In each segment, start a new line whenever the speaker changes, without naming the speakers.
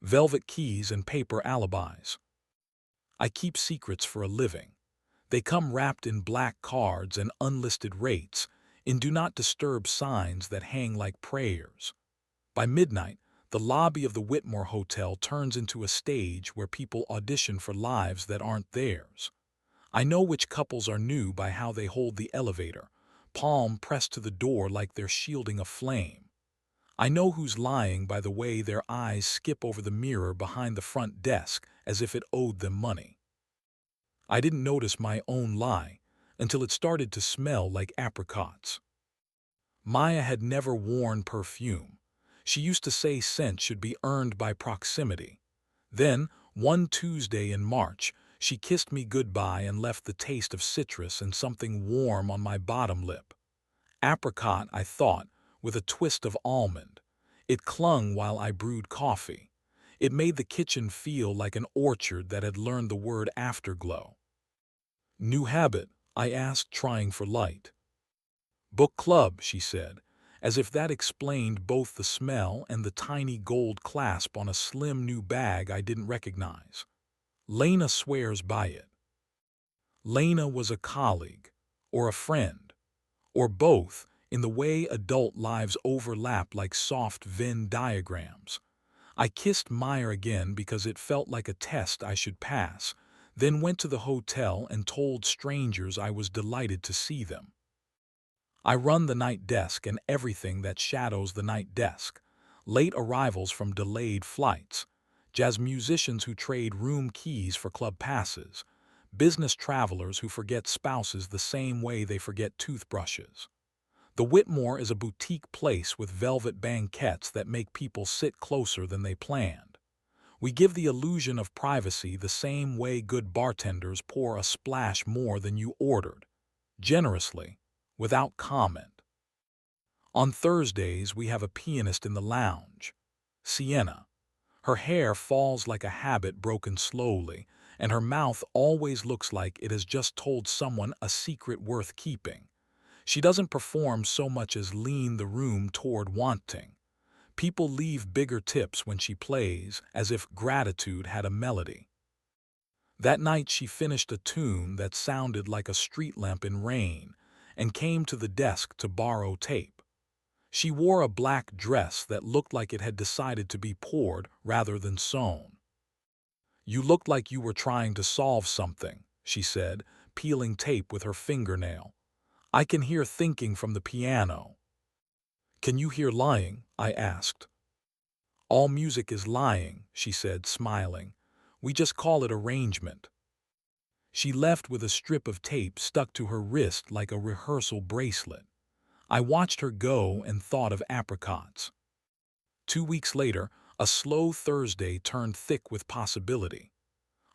velvet keys and paper alibis. I keep secrets for a living. They come wrapped in black cards and unlisted rates, in do not disturb signs that hang like prayers. By midnight, the lobby of the Whitmore Hotel turns into a stage where people audition for lives that aren't theirs. I know which couples are new by how they hold the elevator, palm pressed to the door like they're shielding a flame. I know who's lying by the way their eyes skip over the mirror behind the front desk as if it owed them money. I didn't notice my own lie until it started to smell like apricots. Maya had never worn perfume. She used to say scent should be earned by proximity. Then, one Tuesday in March, she kissed me goodbye and left the taste of citrus and something warm on my bottom lip. Apricot, I thought, with a twist of almond. It clung while I brewed coffee. It made the kitchen feel like an orchard that had learned the word afterglow. New habit? I asked, trying for light. Book club, she said, as if that explained both the smell and the tiny gold clasp on a slim new bag I didn't recognize. Lena swears by it. Lena was a colleague, or a friend, or both, in the way adult lives overlap like soft Venn diagrams. I kissed Meyer again because it felt like a test I should pass, then went to the hotel and told strangers I was delighted to see them. I run the night desk and everything that shadows the night desk. Late arrivals from delayed flights, jazz musicians who trade room keys for club passes, business travelers who forget spouses the same way they forget toothbrushes. The Whitmore is a boutique place with velvet banquettes that make people sit closer than they planned. We give the illusion of privacy the same way good bartenders pour a splash more than you ordered, generously, without comment. On Thursdays, we have a pianist in the lounge, Sienna. Her hair falls like a habit broken slowly, and her mouth always looks like it has just told someone a secret worth keeping. She doesn't perform so much as lean the room toward wanting. People leave bigger tips when she plays, as if gratitude had a melody. That night she finished a tune that sounded like a street lamp in rain, and came to the desk to borrow tape. She wore a black dress that looked like it had decided to be poured rather than sewn. "You looked like you were trying to solve something," she said, peeling tape with her fingernail. "I can hear thinking from the piano." "Can you hear lying?" I asked. "All music is lying," she said, smiling. "We just call it arrangement." She left with a strip of tape stuck to her wrist like a rehearsal bracelet. I watched her go and thought of apricots. 2 weeks later, a slow Thursday turned thick with possibility.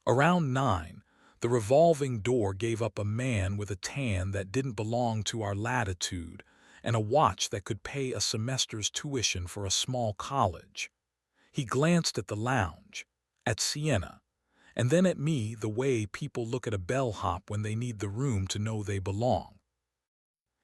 Around 9, the revolving door gave up a man with a tan that didn't belong to our latitude and a watch that could pay a semester's tuition for a small college. He glanced at the lounge, at Sienna, and then at me the way people look at a bellhop when they need the room to know they belong.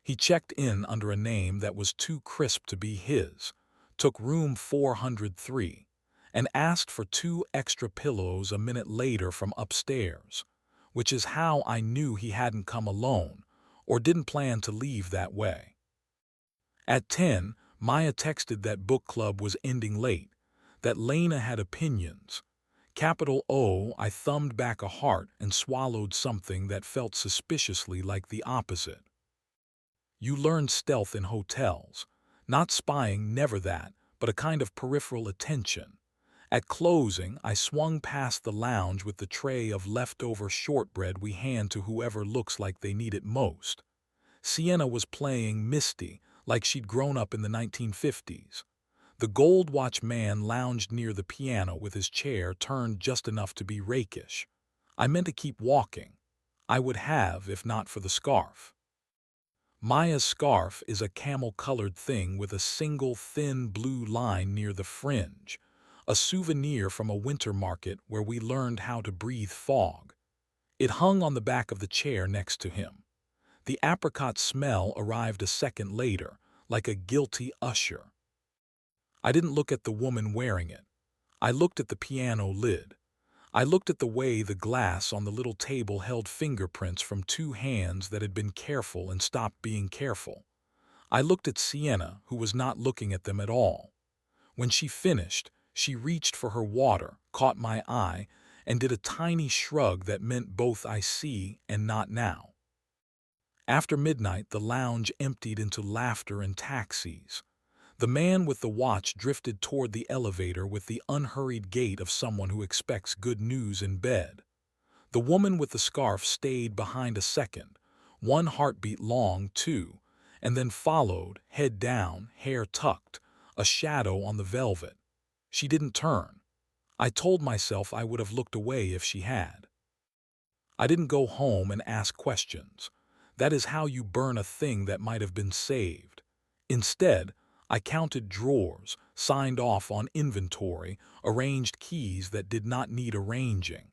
He checked in under a name that was too crisp to be his, took room 403, and asked for 2 extra pillows a minute later from upstairs, which is how I knew he hadn't come alone or didn't plan to leave that way. At 10, Maya texted that book club was ending late, that Lena had opinions. Capital O, I thumbed back a heart and swallowed something that felt suspiciously like the opposite. You learn stealth in hotels. Not spying, never that, but a kind of peripheral attention. At closing, I swung past the lounge with the tray of leftover shortbread we hand to whoever looks like they need it most. Sienna was playing Misty, like she'd grown up in the 1950s. The gold watch man lounged near the piano with his chair turned just enough to be rakish. I meant to keep walking. I would have if not for the scarf. Maya's scarf is a camel-colored thing with a single thin blue line near the fringe, a souvenir from a winter market where we learned how to breathe fog. It hung on the back of the chair next to him. The apricot smell arrived a second later, like a guilty usher. I didn't look at the woman wearing it. I looked at the piano lid. I looked at the way the glass on the little table held fingerprints from two hands that had been careful and stopped being careful. I looked at Sienna, who was not looking at them at all. When she finished, she reached for her water, caught my eye, and did a tiny shrug that meant both I see and not now. After midnight, the lounge emptied into laughter and taxis. The man with the watch drifted toward the elevator with the unhurried gait of someone who expects good news in bed. The woman with the scarf stayed behind a second, one heartbeat long, too, and then followed, head down, hair tucked, a shadow on the velvet. She didn't turn. I told myself I would have looked away if she had. I didn't go home and ask questions. That is how you burn a thing that might have been saved. Instead, I counted drawers, signed off on inventory, arranged keys that did not need arranging.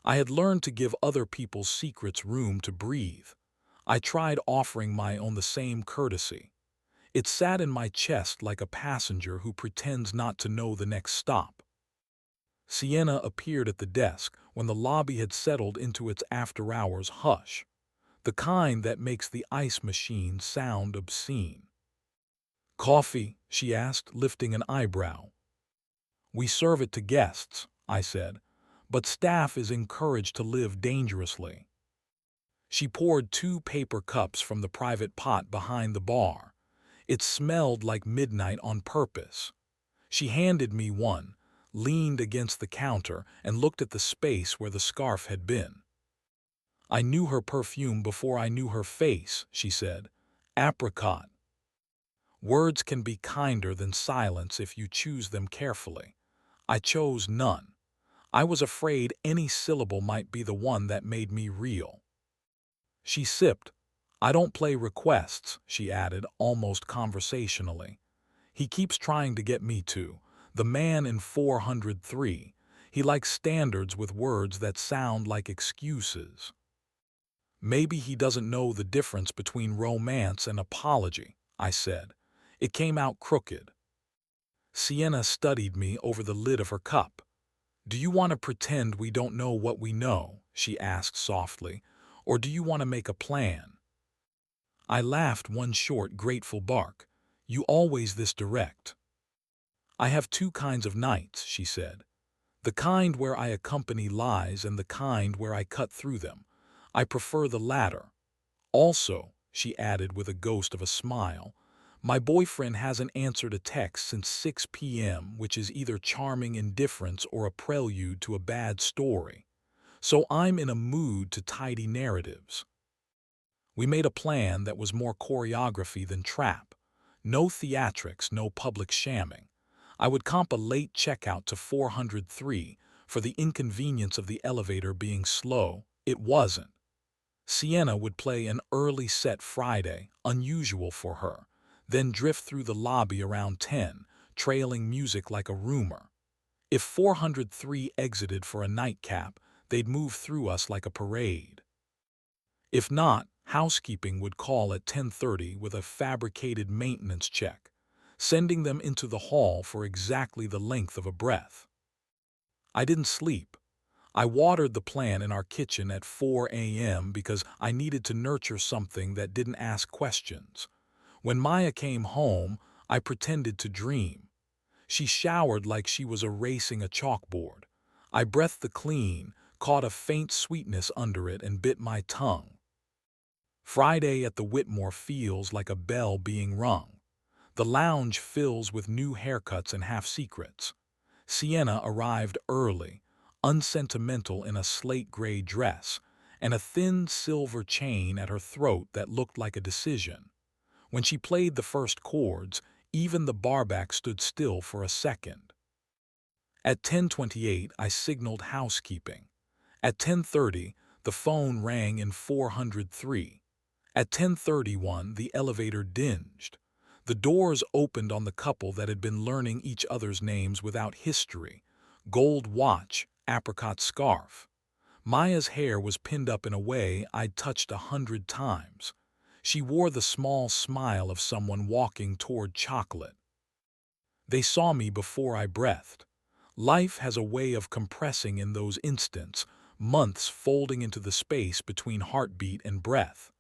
I had learned to give other people's secrets room to breathe. I tried offering my own the same courtesy. It sat in my chest like a passenger who pretends not to know the next stop. Sienna appeared at the desk when the lobby had settled into its after-hours hush, the kind that makes the ice machine sound obscene. "Coffee?" she asked, lifting an eyebrow. "We serve it to guests," I said, "but staff is encouraged to live dangerously." She poured 2 paper cups from the private pot behind the bar. It smelled like midnight on purpose. She handed me one, leaned against the counter, and looked at the space where the scarf had been. "I knew her perfume before I knew her face," she said. "Apricot." Words can be kinder than silence if you choose them carefully. I chose none. I was afraid any syllable might be the one that made me reel. She sipped. "I don't play requests," she added, almost conversationally. "He keeps trying to get me to. The man in 403. He likes standards with words that sound like excuses." "Maybe he doesn't know the difference between romance and apology," I said. It came out crooked. Sienna studied me over the lid of her cup. "Do you want to pretend we don't know what we know?" she asked softly. "Or do you want to make a plan?" I laughed one short, grateful bark. "You always this direct." "I have 2 kinds of nights," she said. "The kind where I accompany lies and the kind where I cut through them. I prefer the latter. Also," she added with a ghost of a smile, "my boyfriend hasn't answered a text since 6 p.m., which is either charming indifference or a prelude to a bad story. So I'm in a mood to tidy narratives." We made a plan that was more choreography than trap. No theatrics, no public shamming. I would comp a late checkout to 403 for the inconvenience of the elevator being slow. It wasn't. Sienna would play an early set Friday, unusual for her, then drift through the lobby around 10, trailing music like a rumor. If 403 exited for a nightcap, they'd move through us like a parade. If not, housekeeping would call at 10:30 with a fabricated maintenance check, sending them into the hall for exactly the length of a breath. I didn't sleep. I watered the plant in our kitchen at 4 a.m. because I needed to nurture something that didn't ask questions. When Maya came home, I pretended to dream. She showered like she was erasing a chalkboard. I breathed the clean, caught a faint sweetness under it, and bit my tongue. Friday at the Whitmore feels like a bell being rung. The lounge fills with new haircuts and half-secrets. Sienna arrived early, unsentimental in a slate-gray dress, and a thin silver chain at her throat that looked like a decision. When she played the first chords, even the barback stood still for a second. At 10:28, I signaled housekeeping. At 10:30, the phone rang in 403. At 10:31, the elevator dinged. The doors opened on the couple that had been learning each other's names without history. Gold watch, apricot scarf. Maya's hair was pinned up in a way I'd touched 100 times. She wore the small smile of someone walking toward chocolate. They saw me before I breathed. Life has a way of compressing in those instants, months folding into the space between heartbeat and breath.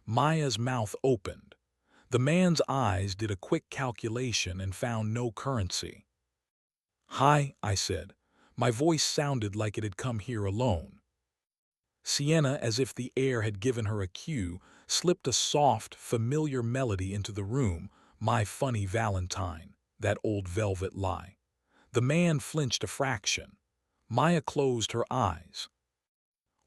Maya's mouth opened. The man's eyes did a quick calculation and found no currency. "Hi," I said. My voice sounded like it had come here alone. Sienna, as if the air had given her a cue, slipped a soft, familiar melody into the room. "My funny Valentine," that old velvet lie. The man flinched a fraction. Maya closed her eyes.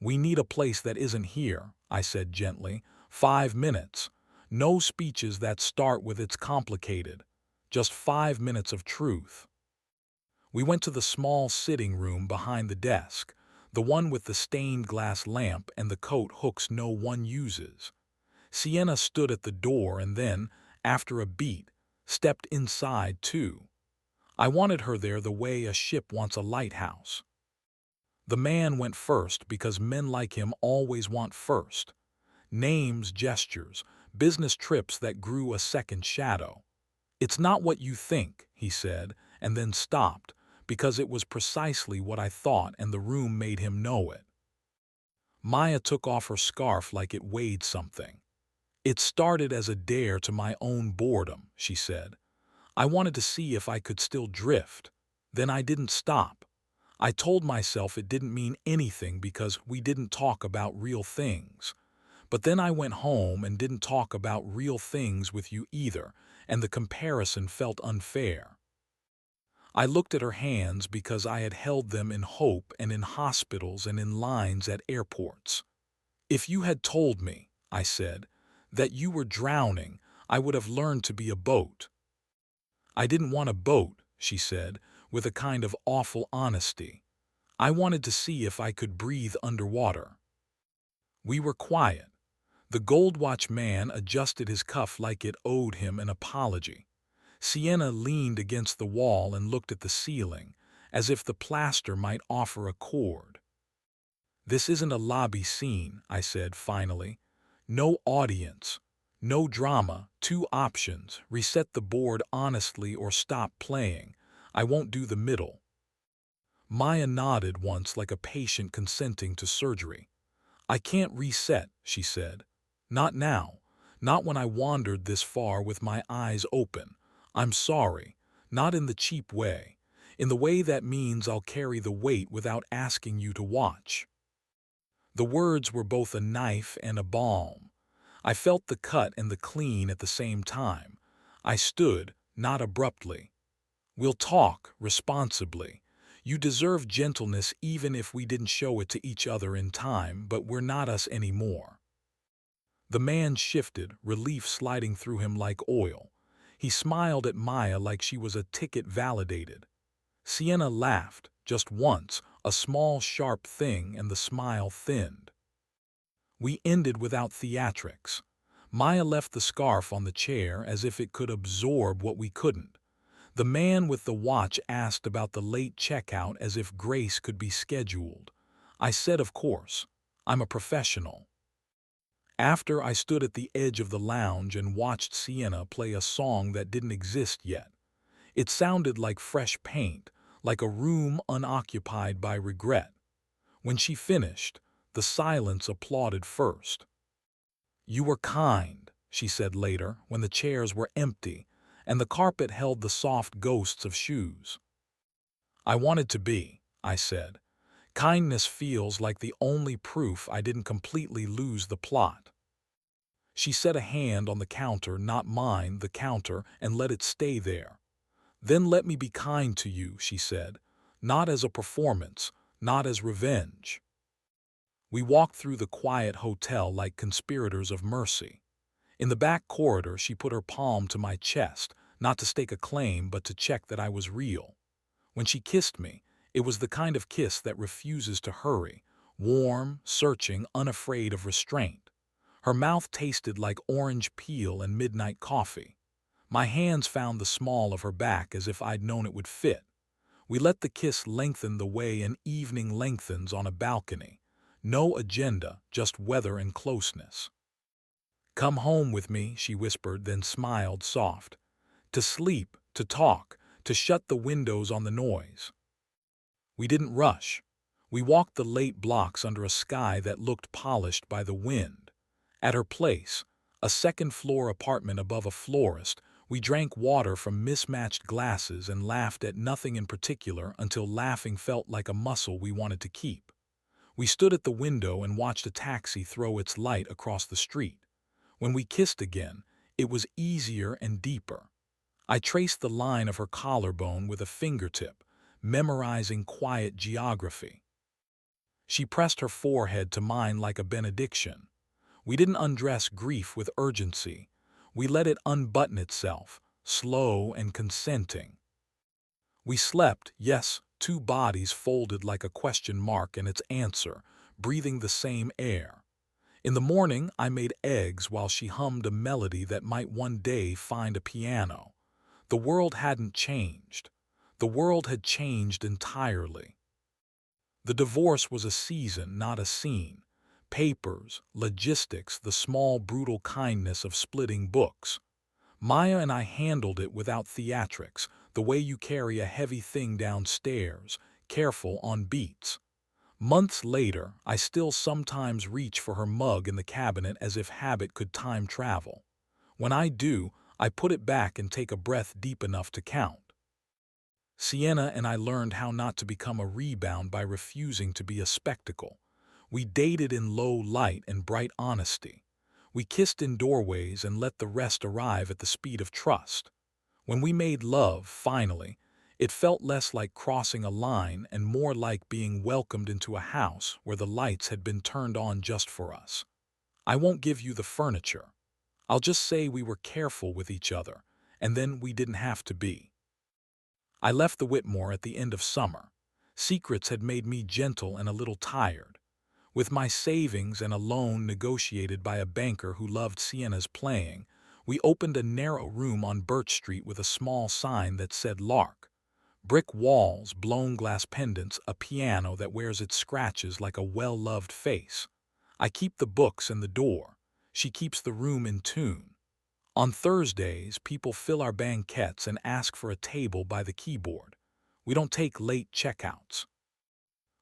"We need a place that isn't here," I said gently. 5 minutes. No speeches that start with "it's complicated." Just 5 minutes of truth. We went to the small sitting room behind the desk, the one with the stained glass lamp and the coat hooks no one uses. Sienna stood at the door and then, after a beat, stepped inside too. I wanted her there the way a ship wants a lighthouse. The man went first because men like him always want first. Names, gestures, business trips that grew a second shadow. "It's not what you think," he said, and then stopped, because it was precisely what I thought and the room made him know it. Maya took off her scarf like it weighed something. "It started as a dare to my own boredom," she said. "I wanted to see if I could still drift. Then I didn't stop. I told myself it didn't mean anything because we didn't talk about real things. But then I went home and didn't talk about real things with you either, and the comparison felt unfair." I looked at her hands because I had held them in hope and in hospitals and in lines at airports. "If you had told me," I said, "that you were drowning, I would have learned to be a boat." "I didn't want a boat," she said, with a kind of awful honesty. "I wanted to see if I could breathe underwater." We were quiet. The gold watch man adjusted his cuff like it owed him an apology. Sienna leaned against the wall and looked at the ceiling, as if the plaster might offer a chord. "This isn't a lobby scene," I said finally. "No audience, no drama, 2 options, reset the board honestly or stop playing. I won't do the middle." Maya nodded once like a patient consenting to surgery. "I can't reset," she said. "Not now. Not when I wandered this far with my eyes open. I'm sorry. Not in the cheap way. In the way that means I'll carry the weight without asking you to watch." The words were both a knife and a balm. I felt the cut and the clean at the same time. I stood, not abruptly. "We'll talk, responsibly. You deserve gentleness even if we didn't show it to each other in time, but we're not us anymore." The man shifted, relief sliding through him like oil. He smiled at Maya like she was a ticket validated. Sienna laughed, just once, a small sharp thing, and the smile thinned. We ended without theatrics. Maya left the scarf on the chair as if it could absorb what we couldn't. The man with the watch asked about the late checkout as if grace could be scheduled. I said, "Of course. I'm a professional." After, I stood at the edge of the lounge and watched Sienna play a song that didn't exist yet. It sounded like fresh paint, like a room unoccupied by regret. When she finished, the silence applauded first. "You were kind," she said later, when the chairs were empty and the carpet held the soft ghosts of shoes. "I wanted to be," I said. "Kindness feels like the only proof I didn't completely lose the plot." She set a hand on the counter, not mine, the counter, and let it stay there. "Then let me be kind to you," she said. "Not as a performance, not as revenge." We walked through the quiet hotel like conspirators of mercy. In the back corridor, she put her palm to my chest, not to stake a claim but to check that I was real. When she kissed me, it was the kind of kiss that refuses to hurry, warm, searching, unafraid of restraint. Her mouth tasted like orange peel and midnight coffee. My hands found the small of her back as if I'd known it would fit. We let the kiss lengthen the way an evening lengthens on a balcony. No agenda, just weather and closeness. "Come home with me," she whispered, then smiled soft. "To sleep, to talk, to shut the windows on the noise." We didn't rush. We walked the late blocks under a sky that looked polished by the wind. At her place, a second-floor apartment above a florist, we drank water from mismatched glasses and laughed at nothing in particular until laughing felt like a muscle we wanted to keep. We stood at the window and watched a taxi throw its light across the street. When we kissed again, it was easier and deeper. I traced the line of her collarbone with a fingertip, memorizing quiet geography. She pressed her forehead to mine like a benediction. We didn't undress grief with urgency. We let it unbutton itself, slow and consenting. We slept, yes, two bodies folded like a question mark and its answer, breathing the same air. In the morning, I made eggs while she hummed a melody that might one day find a piano. The world hadn't changed. The world had changed entirely. The divorce was a season, not a scene. Papers, logistics, the small, brutal kindness of splitting books. Maya and I handled it without theatrics, the way you carry a heavy thing downstairs, careful on beats. Months later, I still sometimes reach for her mug in the cabinet as if habit could time travel. When I do, I put it back and take a breath deep enough to count. Sienna and I learned how not to become a rebound by refusing to be a spectacle. We dated in low light and bright honesty. We kissed in doorways and let the rest arrive at the speed of trust. When we made love, finally, it felt less like crossing a line and more like being welcomed into a house where the lights had been turned on just for us. I won't give you the furniture. I'll just say we were careful with each other, and then we didn't have to be. I left the Whitmore at the end of summer. Secrets had made me gentle and a little tired. With my savings and a loan negotiated by a banker who loved Sienna's playing, we opened a narrow room on Birch Street with a small sign that said Lark. Brick walls, blown glass pendants, a piano that wears its scratches like a well-loved face. I keep the books and the door. She keeps the room in tune. On Thursdays, people fill our banquettes and ask for a table by the keyboard. We don't take late checkouts.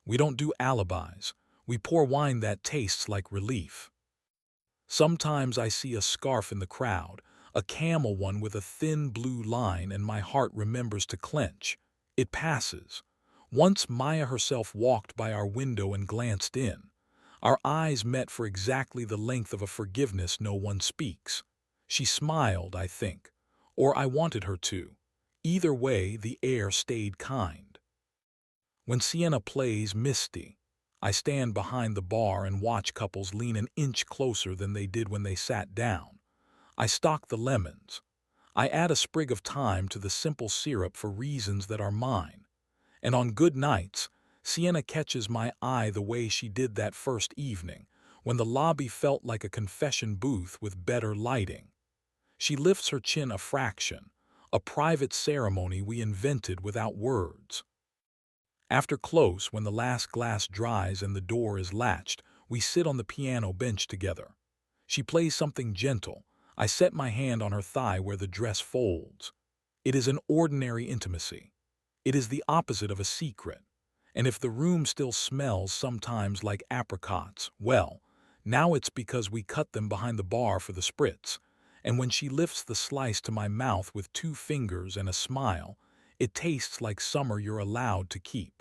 We don't do alibis. We pour wine that tastes like relief. Sometimes I see a scarf in the crowd, a camel one with a thin blue line, and my heart remembers to clench. It passes. Once Maya herself walked by our window and glanced in. Our eyes met for exactly the length of a forgiveness no one speaks. She smiled, I think, or I wanted her to. Either way, the air stayed kind. When Sienna plays Misty, I stand behind the bar and watch couples lean an inch closer than they did when they sat down. I stock the lemons. I add a sprig of thyme to the simple syrup for reasons that are mine. And on good nights, Sienna catches my eye the way she did that first evening, when the lobby felt like a confession booth with better lighting. She lifts her chin a fraction, a private ceremony we invented without words. After close, when the last glass dries and the door is latched, we sit on the piano bench together. She plays something gentle. I set my hand on her thigh where the dress folds. It is an ordinary intimacy. It is the opposite of a secret. And if the room still smells sometimes like apricots, well, now it's because we cut them behind the bar for the spritz. And when she lifts the slice to my mouth with 2 fingers and a smile, it tastes like summer you're allowed to keep.